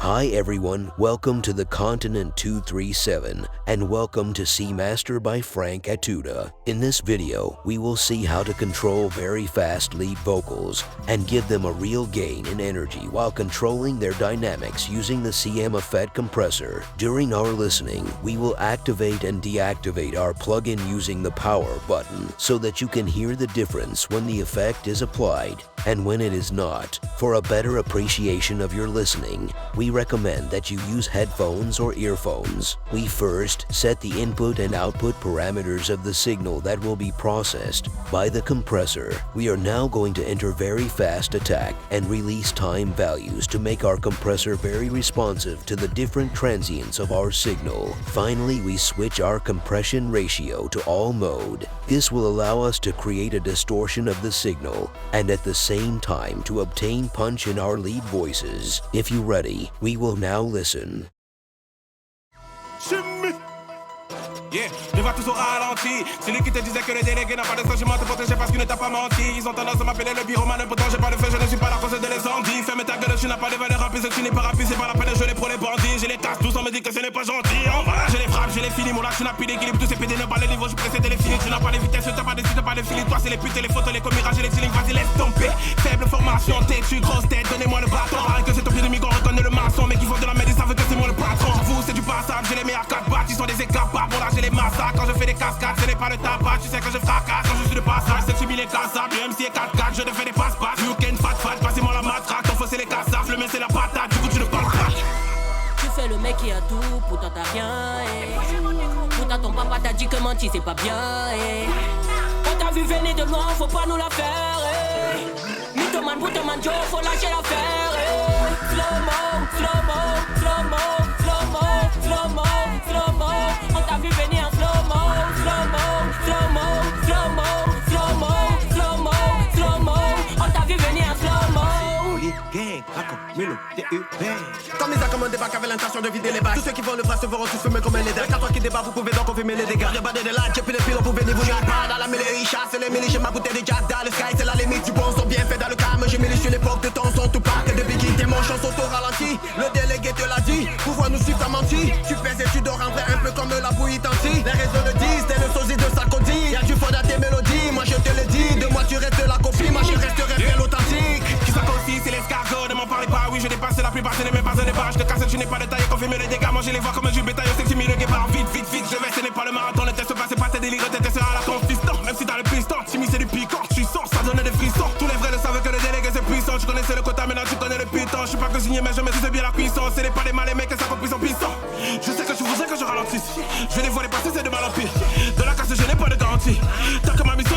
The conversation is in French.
Hi everyone, welcome to the Continent 237 and welcome to C Master by Franck Atouda. In this video, we will see how to control very fast lead vocals and give them a real gain in energy while controlling their dynamics using the CMA FET compressor. During our listening, we will activate and deactivate our plugin using the power button so that you can hear the difference when the effect is applied and when it is not. For a better appreciation of your listening, we recommend that you use headphones or earphones. We first set the input and output parameters of the signal that will be processed by the compressor. We are now going to enter very fast attack and release time values to make our compressor very responsive to the different transients of our signal. Finally, we switch our compression ratio to all mode. This will allow us to create a distortion of the signal and at the same time to obtain punch in our lead voices. If you're ready, we will now listen. Yeah, je vois tous au ralenti. Celui qui te disait que les délégués n'ont pas de sentiment te protéger parce qu'il ne t'a pas menti. Ils ont tendance à m'appeler le pyromane, pourtant j'ai pas de feu, je ne suis pas la cause de l'incendie. Ferme ta gueule, tu n'as pas de valeur, rapide, tu n'es pas rapide, c'est pas la peine de jouer pour les bandits. Je les casse tous, on me dit que ce n'est pas gentil. En vrai, je les frappe, je les finis, mon là, tu n'as plus d'équilibre, tous ces pédés n'ont pas le niveau, je presse de les finir. Tu n'as pas de vitesse, t'as pas de style, t'as pas de feeling. Toi, c'est les putes, les photos, les commirages et les ceilings, vas-y, laisse tomber. Faible formation, têtu, grosse tête, donnez-moi le bâton. Pareil que c'est ton pied de migrant, reconnaît le maçon, mais qui font de la merde, ils savent que c'est moi le patron. Vous, c'est du passable, je les mets à 4 battes, ils sont des écapables, bon là, je les massacre. Quand je fais des cascades, ce n'est pas le tabac, tu sais que je fracasse quand je suis de passage, c'est subir les cassables, le MC est 4-4, je te fais des passe-passe, you can fat, passez-moi la matraque, ton faux c'est les cassables, le mien c'est la patate, du coup tu ne parles pas. Tu fais le mec qui a tout, pourtant t'as rien, pourtant ton papa t'a dit que mentir c'est pas bien, on t'a vu venir de loin, faut pas nous la faire, mythoman, boutoman, Joe, faut lâcher l'affaire, slow-mo, slow-mo, slow-mo, slow-mo, slow-mo, slow-mo, on t'a vu venir en slow-mo, slow-mo, slow-mo, slow-mo, slow-mo, slow-mo, slow-mo, on t'a vu venir en slow-mo. Gang, Milo, comme ils accommodent des bacs avec l'intention de vider les bacs. Tous ceux qui vont le bras se verront tous fumer comme un léder. Car toi qui débat, vous pouvez donc confirmer les dégâts. Rebader des lattes, j'ai plus de pilotes, vous venez vous jouer pas dans la mêlée. Ils chassent les mêlés, j'ai ma bouteille de jack dans le sky. C'est la limite du bon son bien fait dans le calme. J'ai mêlé sur l'époque de ton son, tout parc de biggie. Tes manches sont au ralenti, le délégué te l'a dit. Pouvoir nous suivre, t'as menti. Tu pèses et tu dors en vrai, un peu comme la bouillie tanti. Les réseaux le disent, t'es le sosie de Sarkozy. Y'a du fond dans tes mélodies, moi je te le dis. De moi tu restes la copie, moi je resterai bien authentique. Qui s'accrochit, c'est l'escargot, ne m'en parlez pas, oui je dépasse la plupart, ce n'est même pas un débat. Je te casse, tu n'es pas de taille, confirme les dégâts. Moi je les vois comme du bétail, c'est que tu mets le guépard. Vite, vite, vite, je vais, ce n'est pas le marathon. Ne teste pas, c'est pas tes délires, tes tests à la consistance. Même si t'as le piston, Chimie c'est du piquant, tu sens, ça donne des frissons. Tous les vrais le savent que le délégué c'est puissant. Tu connaissais le quota, maintenant tu connais le piton. Je suis pas cuisinier, mais je maîtrise bien la cuisson. Ce n'est pas des malais mecs, ça compris son piston. Je sais que tu voudrais que je ralentisse. Je vais les voir les passer, c'est de mal en pire. De la casse, je n'ai pas de garantie. Tant que ma mission